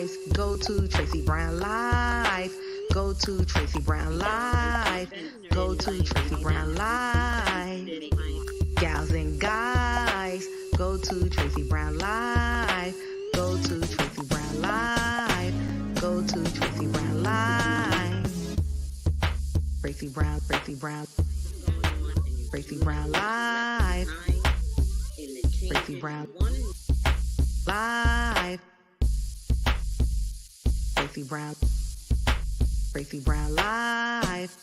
guys, go to Tracey Brown Live. Go to Tracey Brown Live. Go to Tracey Brown Live. Gals and guys, go to Tracey Brown Live. Go to Tracey Brown Live. Go to Tracey Brown Live. Tracey Brown, Tracey Brown. Tracey Brown Live. Tracey Brown Live. Tracey Brown. Tracey Brown Live.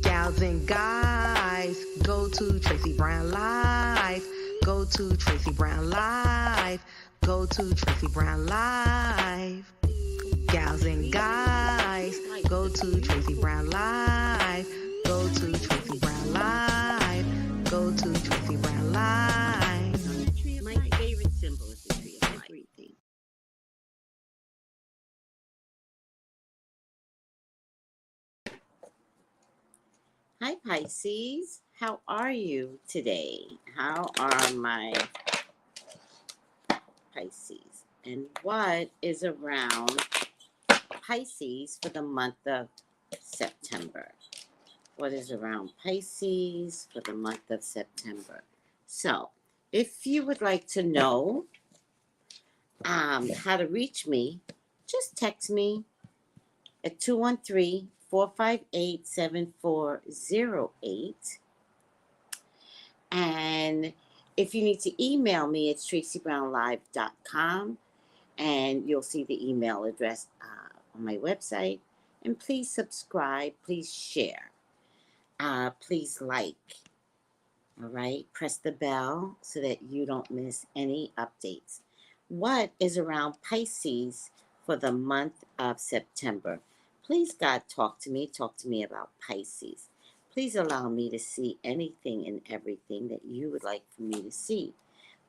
Gals and guys, go to Tracey Brown Live. Go to Tracey Brown Live. Go to Tracey Brown Live. Gals and guys, go to Tracey Brown Live. Go to Tracey Brown Live. Go to Tracey Brown Live. My favorite symbol is the tree of everything. Hi Pisces, how are you today? How are my Pisces? And what is around Pisces for the month of September? What is around Pisces for the month of September? So, if you would like to know how to reach me, just text me at 213-458-7408. And if you need to email me, it's traceybrownlive.com. And you'll see the email address on my website. And please subscribe. Please share. Please like. All right. Press the bell so that you don't miss any updates. What is around Pisces for the month of September? Please, God, talk to me. Talk to me about Pisces. Please allow me to see anything and everything that you would like for me to see.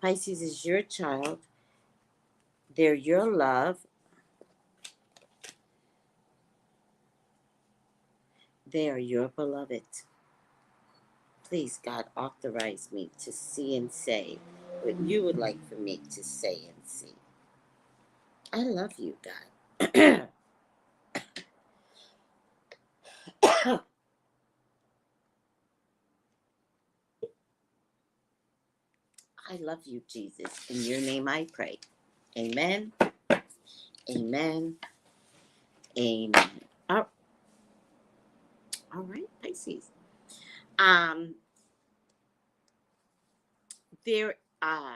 Pisces is your child. They're your love. They are your beloved. Please, God, authorize me to see and say what you would like for me to say and see. I love you, God. I love you, Jesus. In your name I pray. Amen. Amen. Amen. All right, Pisces. There I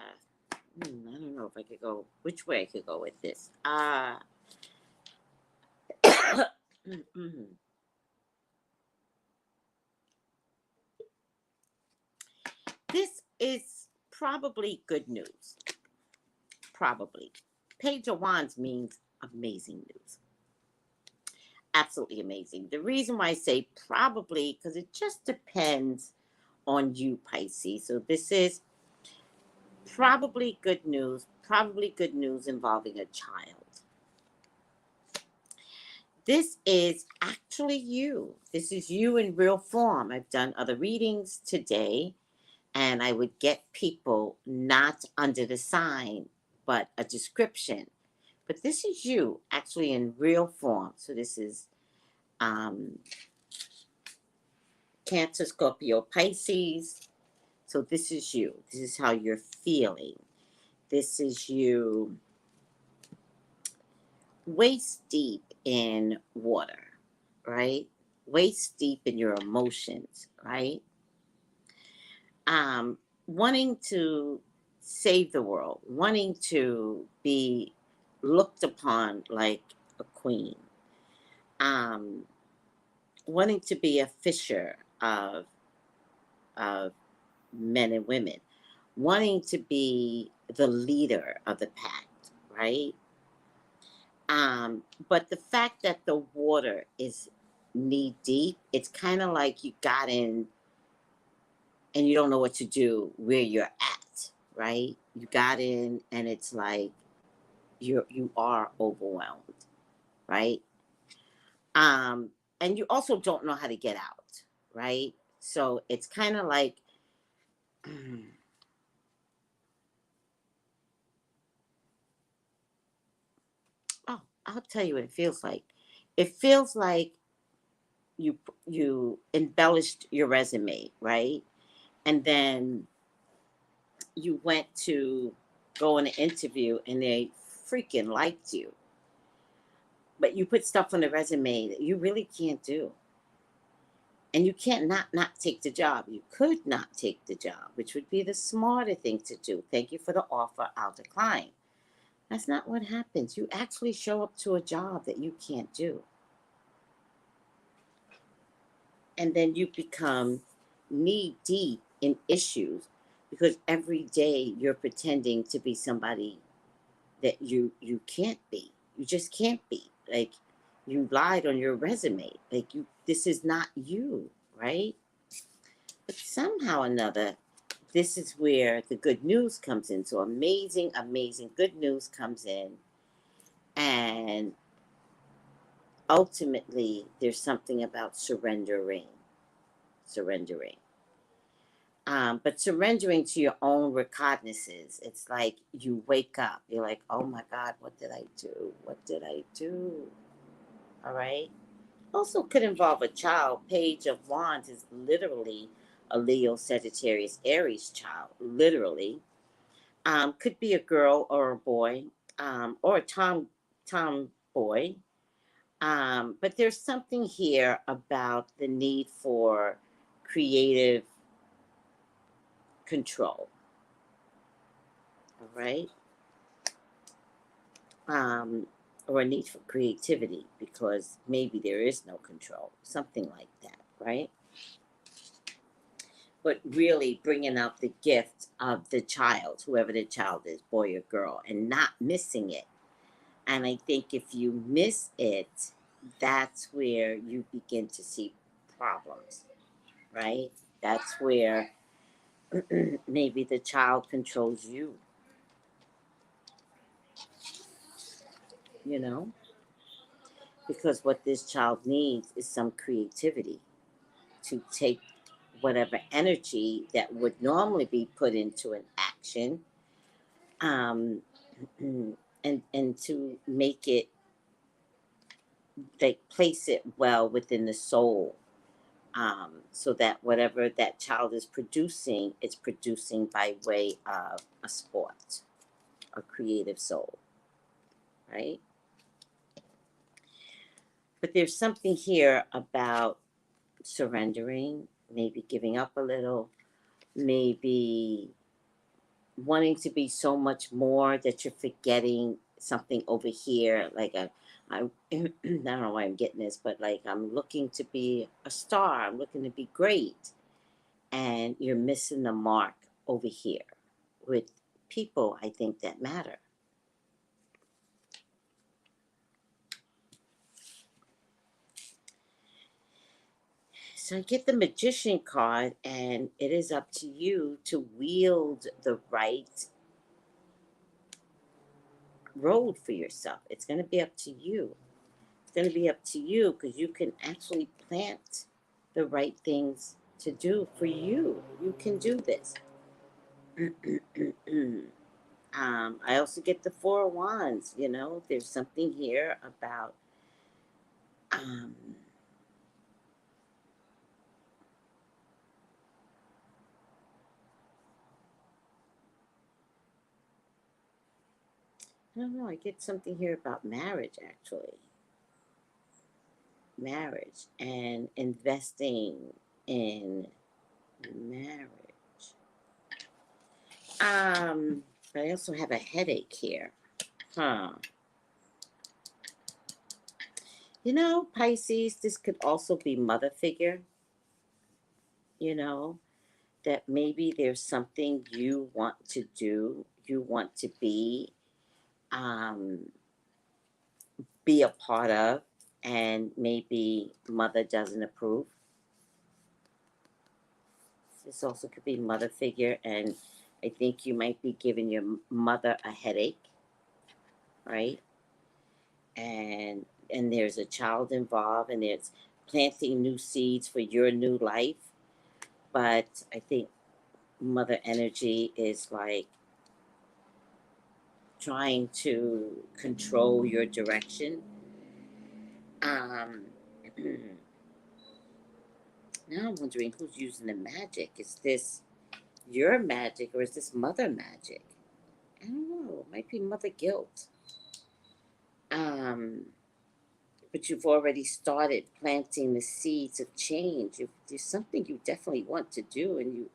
don't know if I could go which way I could go with this. This is probably good news. Probably. Page of Wands means amazing news. Absolutely amazing. The reason why I say probably, because it just depends on you, Pisces. So this is probably good news involving a child. This is actually you. This is you in real form. I've done other readings today, and I would get people not under the sign, but a description. But this is you actually in real form. So this is Cancer, Scorpio, Pisces. So this is you. This is how you're feeling. This is you waist deep in water, right? Waist deep in your emotions, right? Wanting to save the world, wanting to be looked upon like a queen, wanting to be a fisher of men and women, wanting to be the leader of the pack, right? But the fact that the water is knee deep, it's kind of like you got in and you don't know what to do where you're at, right? You got in and it's like you are overwhelmed, right? And you also don't know how to get out, right? So it's kind of like I'll tell you what it feels like. It feels like you embellished your resume, right? And then you went to go on an interview and they freaking liked you. But you put stuff on the resume that you really can't do. And you can't not take the job. You could not take the job, which would be the smarter thing to do. Thank you for the offer. I'll decline. That's not what happens. You actually show up to a job that you can't do. And then you become knee deep in issues because every day you're pretending to be somebody that you can't be. You just can't be. Like, you lied on your resume. Like, this is not you, right? But somehow or another, this is where the good news comes in. So amazing, amazing good news comes in. And ultimately, there's something about surrendering. But surrendering to your own recognizances. It's like you wake up. You're like, oh my God, what did I do? What did I do? All right. Also could involve a child. Page of Wands is literally a Leo, Sagittarius, Aries child. Literally. Could be a girl or a boy, or a tomboy. But there's something here about the need for creative control. All right. Or a need for creativity because maybe there is no control, something like that, right? But really bringing out the gift of the child, whoever the child is, boy or girl, and not missing it. And I think if you miss it, that's where you begin to see problems, right? That's where maybe the child controls you, you know? Because what this child needs is some creativity to take whatever energy that would normally be put into an action, um, and to make it, like, place it well within the soul, so that whatever that child is producing, it's producing by way of a sport, a creative soul, right? But there's something here about surrendering, maybe giving up a little, maybe wanting to be so much more that you're forgetting something over here. Like I don't know why I'm getting this, but like I'm looking to be a star. I'm looking to be great, and you're missing the mark over here with people, I think, that matter. So I get the Magician card, and it is up to you to wield the right road for yourself. It's going to be up to you. It's going to be up to you because you can actually plant the right things to do for you. You can do this. I also get the Four of Wands. You know, there's something here about I don't know. I get something here about marriage, actually. Marriage and investing in marriage. But I also have a headache here. Huh. You know, Pisces, this could also be mother figure. You know, that maybe there's something you want to do, you want to um, be a part of, and maybe mother doesn't approve. This also could be mother figure, and I think you might be giving your mother a headache, right? And there's a child involved, and it's planting new seeds for your new life. But I think mother energy is like trying to control your direction. Now I'm wondering who's using the magic. Is this your magic or is this mother magic? I don't know. It might be mother guilt. But you've already started planting the seeds of change. There's something you definitely want to do, and you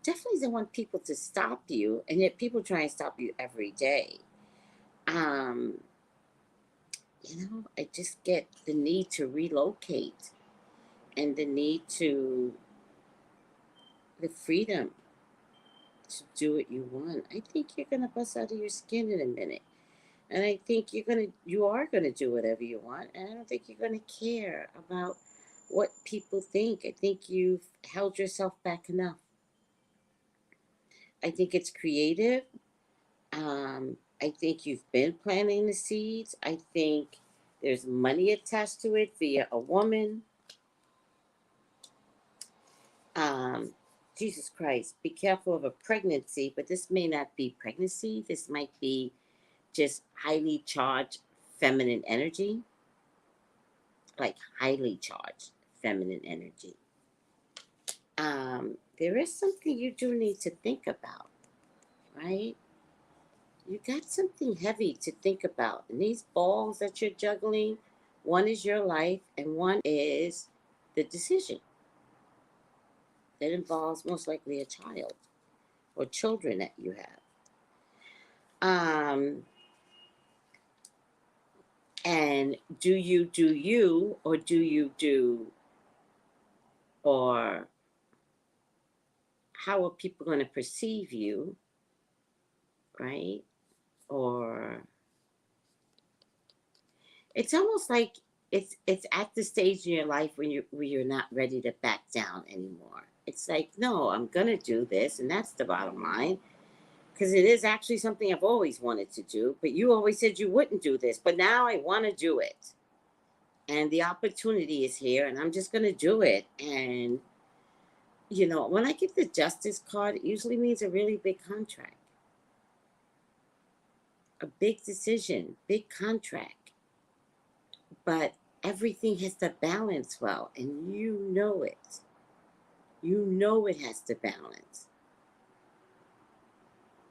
definitely don't want people to stop you, and yet people try and stop you every day. Um, I just get the need to relocate and the freedom to do what you want. I think you're gonna bust out of your skin in a minute. And I think you are gonna do whatever you want, and I don't think you're gonna care about what people think. I think you've held yourself back enough. I think it's creative. I think you've been planting the seeds. I think there's money attached to it via a woman. Jesus Christ, be careful of a pregnancy, but this may not be pregnancy. This might be just highly charged feminine energy. Like highly charged feminine energy. There is something you do need to think about, right? You got something heavy to think about. And these balls that you're juggling, one is your life and one is the decision that involves most likely a child or children that you have. And do you, or do you do, or how are people going to perceive you, right? Or it's almost like it's at the stage in your life when you're not ready to back down anymore. It's like, no, I'm gonna do this, and that's the bottom line. Because it is actually something I've always wanted to do, but you always said you wouldn't do this, but now I want to do it. And the opportunity is here, and I'm just gonna do it. And when I get the justice card, it usually means a really big contract. A big decision, big contract. But everything has to balance well, and you know it. You know it has to balance.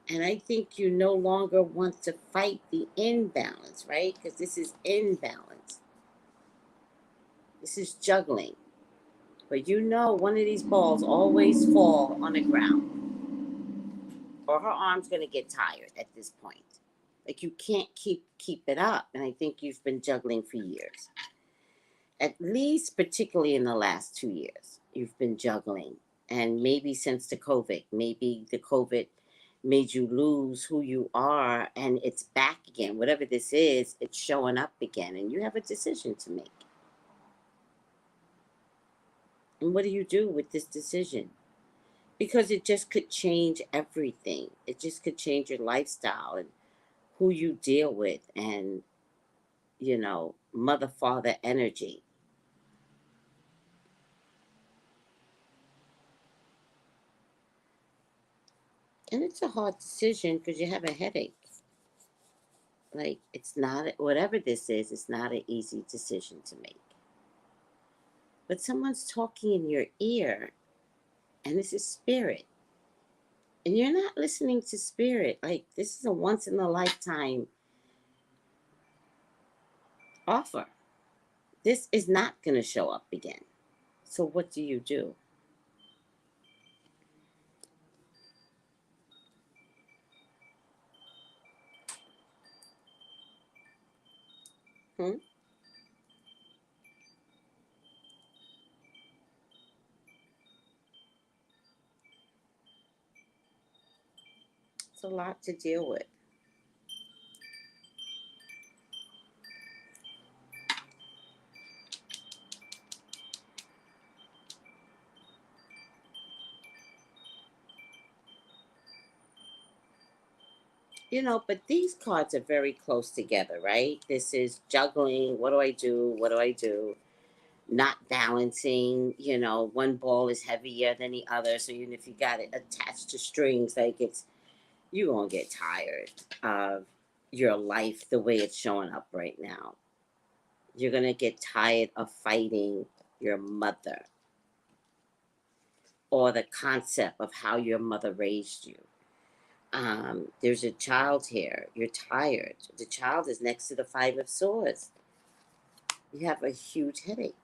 And I think you no longer want to fight the imbalance, right? Because this is imbalance. This is juggling. But one of these balls always fall on the ground. Or her arm's going to get tired at this point. Like you can't keep it up. And I think you've been juggling for years. At least particularly in the last 2 years, you've been juggling. And maybe since the COVID, made you lose who you are, and it's back again. Whatever this is, it's showing up again, and you have a decision to make. And what do you do with this decision? Because it just could change everything. It just could change your lifestyle and who you deal with, and mother father energy. And it's a hard decision because you have a headache. Like, it's not, whatever this is, it's not an easy decision to make. But someone's talking in your ear, and this is spirit. And you're not listening to spirit. Like, this is a once in a lifetime offer. This is not going to show up again. So what do you do? It's a lot to deal with. But these cards are very close together, right? This is juggling. What do I do? What do I do? Not balancing. One ball is heavier than the other. So even if you got it attached to strings, like you're going to get tired of your life the way it's showing up right now. You're going to get tired of fighting your mother or the concept of how your mother raised you. There's a child here. You're tired. The child is next to the Five of Swords. You have a huge headache.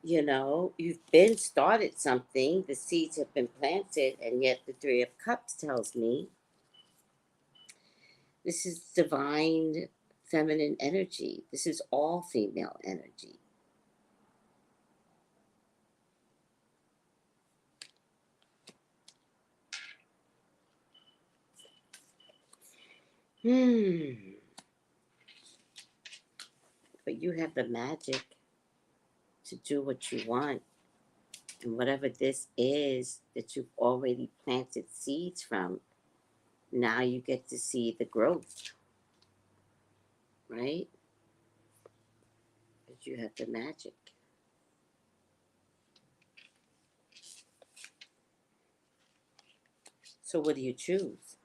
You know, you've been started something. The seeds have been planted, and yet the Three of Cups tells me this is divine feminine energy. This is all female energy. But you have the magic to do what you want. And whatever this is that you've already planted seeds from, now you get to see the growth, right? But you have the magic. So what do you choose?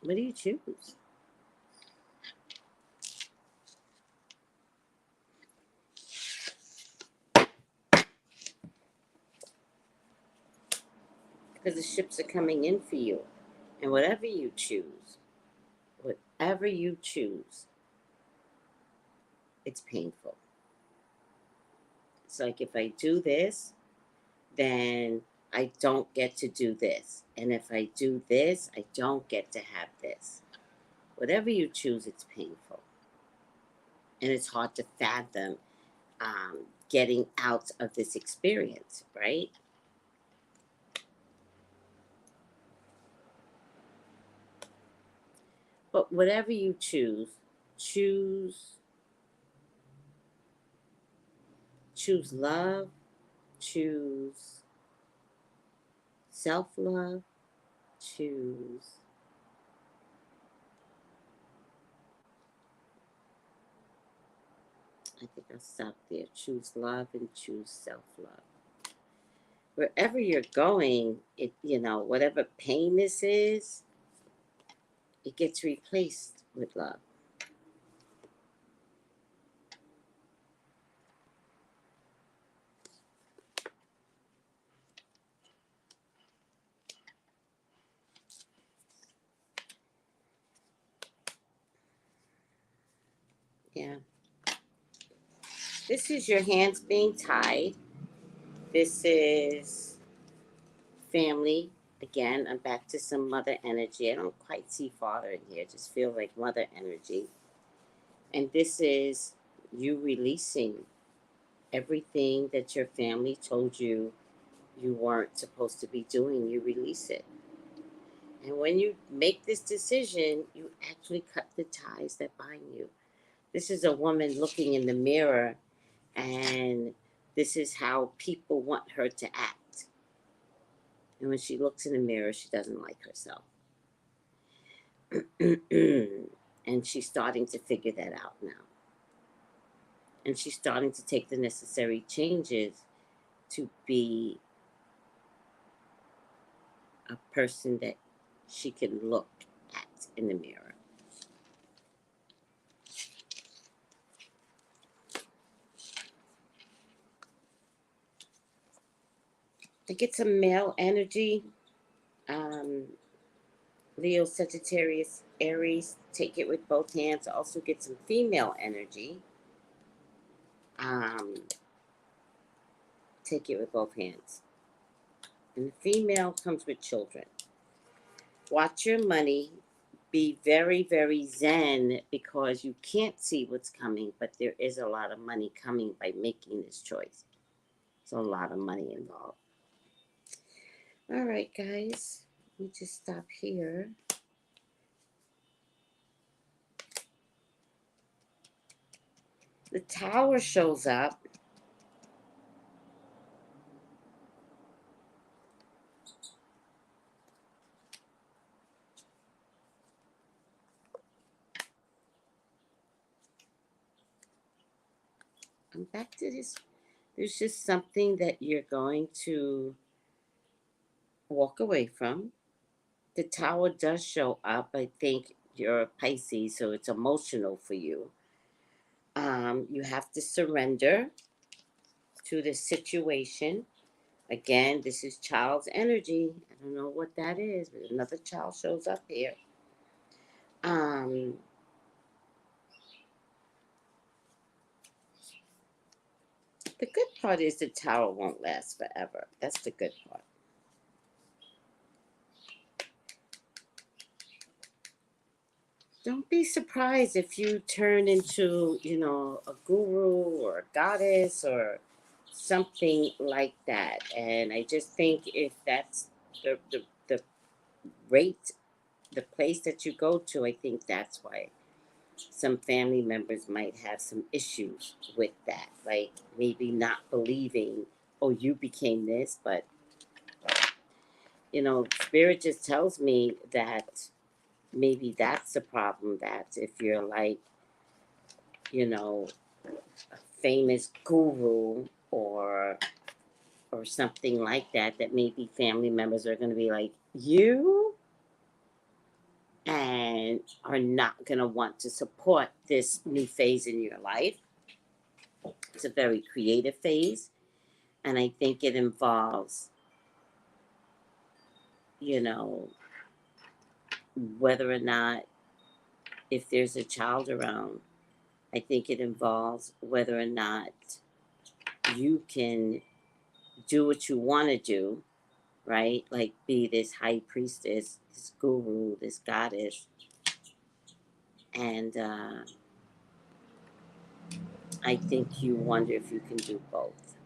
What do you choose? Because the ships are coming in for you. And whatever you choose, it's painful. It's like if I do this, then I don't get to do this. And if I do this, I don't get to have this. Whatever you choose, it's painful. And it's hard to fathom getting out of this experience, right? But whatever you choose love, choose self-love, choose I think I'll stop there. Choose love and choose self-love. Wherever you're going, whatever pain this is, it gets replaced with love. Yeah. This is your hands being tied. This is family. Again, I'm back to some mother energy. I don't quite see father in here. Just feel like mother energy. And this is you releasing everything that your family told you you weren't supposed to be doing. You release it. And when you make this decision, you actually cut the ties that bind you. This is a woman looking in the mirror, and this is how people want her to act. And when she looks in the mirror, she doesn't like herself. And she's starting to figure that out now. And she's starting to take the necessary changes to be a person that she can look at in the mirror. I get some male energy. Leo, Sagittarius, Aries, take it with both hands. I also get some female energy. Take it with both hands. And the female comes with children. Watch your money. Be very, very zen, because you can't see what's coming, but there is a lot of money coming by making this choice. There's a lot of money involved. All right, guys. Let me just stop here. The Tower shows up. I'm back to this. There's just something that you're going to walk away from. The Tower does show up. I think you're a Pisces, so it's emotional for you. You have to surrender to the situation. Again, this is child's energy. I don't know what that is, but another child shows up here. The good part is the Tower won't last forever. That's the good part. Don't be surprised if you turn into, a guru or a goddess or something like that. And I just think if that's the rate, the place that you go to, I think that's why some family members might have some issues with that. Like maybe not believing, oh, you became this, but Spirit just tells me that maybe that's the problem. That if you're like, a famous guru or something like that, that maybe family members are going to be like, you, and are not going to want to support this new phase in your life. It's a very creative phase, and I think it involves, whether or not, if there's a child around, I think it involves whether or not you can do what you want to do, right? Like be this high priestess, this guru, this goddess. And I think you wonder if you can do both.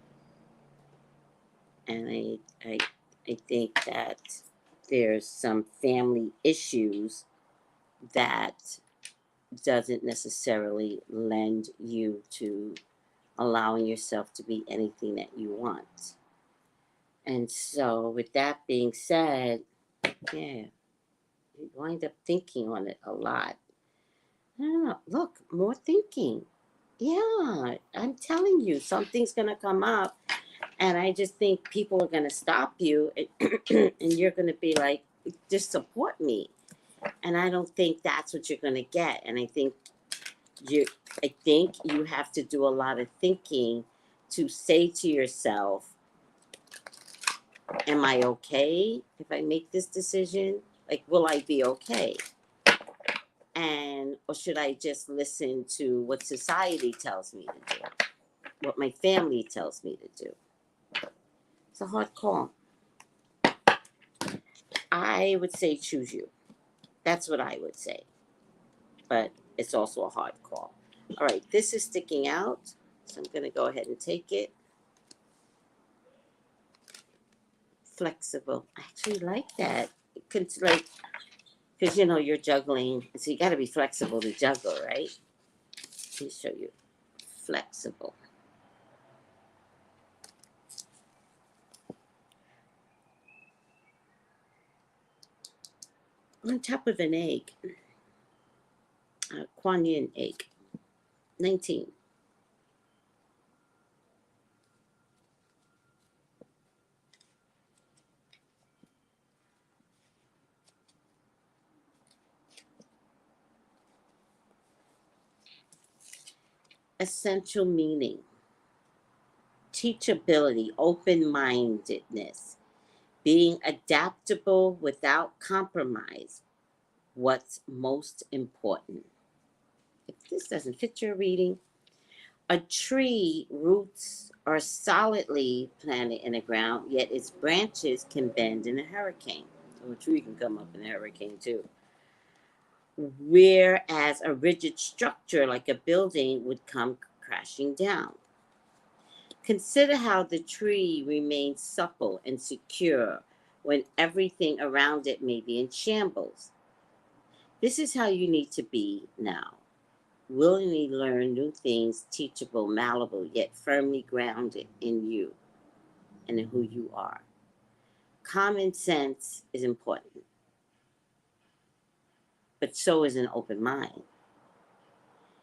And I think that there's some family issues that doesn't necessarily lend you to allowing yourself to be anything that you want. And so, with that being said, yeah, you wind up thinking on it a lot. I don't know. Look, more thinking. Yeah, I'm telling you, something's going to come up. And I just think people are going to stop you and you're going to be like, just support me. And I don't think that's what you're going to get. And I think you have to do a lot of thinking to say to yourself, am I okay if I make this decision? Like, will I be okay? Or should I just listen to what society tells me to do? What my family tells me to do? It's a hard call. I would say choose you. That's what I would say. But it's also a hard call. All right, this is sticking out. So I'm going to go ahead and take it. Flexible. I actually like that. Because you're juggling. So you got to be flexible to juggle, right? Let me show you. Flexible. On top of an egg. Kuan Yin egg. 19. Essential meaning. Teachability, open-mindedness, being adaptable without compromise. What's most important? If this doesn't fit your reading, a tree roots are solidly planted in the ground, yet its branches can bend in a hurricane. So a tree can come up in a hurricane too. Whereas a rigid structure like a building would come crashing down. Consider how the tree remains supple and secure when everything around it may be in shambles. This is how you need to be now. Willingly learn new things, teachable, malleable, yet firmly grounded in you and in who you are. Common sense is important, but so is an open mind.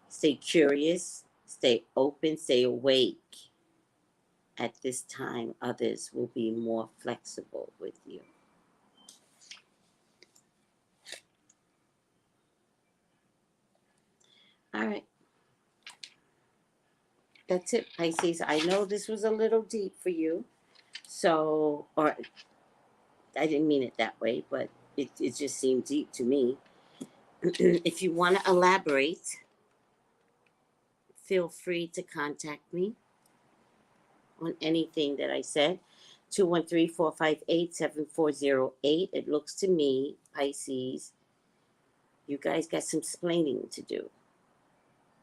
Stay curious, stay open, stay awake. At this time, others will be more flexible with you. All right. That's it, Pisces. I know this was a little deep for you. So, or I didn't mean it that way, but it just seemed deep to me. If you want to elaborate, feel free to contact me on anything that I said. 213-458-7408. It looks to me, Pisces, you guys got some explaining to do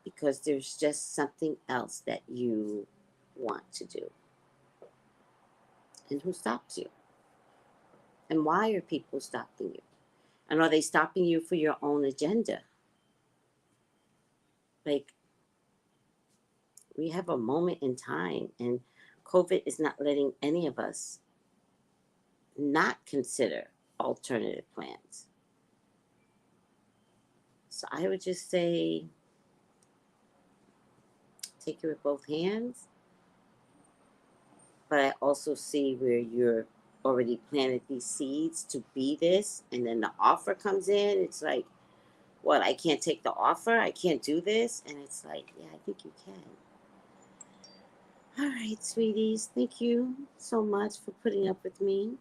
because there's just something else that you want to do. And who stops you? And why are people stopping you? And are they stopping you for your own agenda? Like, we have a moment in time, and COVID is not letting any of us not consider alternative plans. So I would just say, take it with both hands. But I also see where you're already planted these seeds to be this, and then the offer comes in. It's like, what? I can't take the offer? I can't do this? And it's like, yeah, I think you can. All right, sweeties. Thank you so much for putting up with me.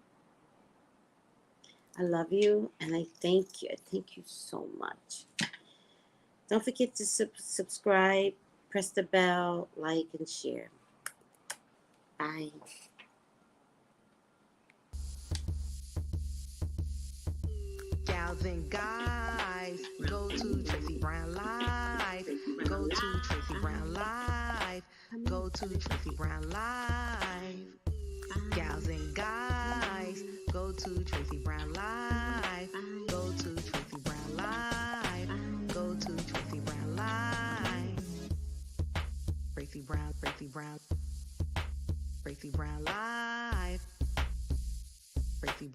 I love you, and I thank you. I thank you so much. Don't forget to subscribe, press the bell, like, and share. Bye. Gals and guys, go to Tracey Brown Live. Go to Tracey Brown Live. Go to Tracey Brown Live. Gals and guys, go to Tracey Brown Live. Go to Tracey Brown Live. Go to Tracey Brown Live. Tracey Brown, Tracey Brown, Tracey Brown Live. Tracey Brown.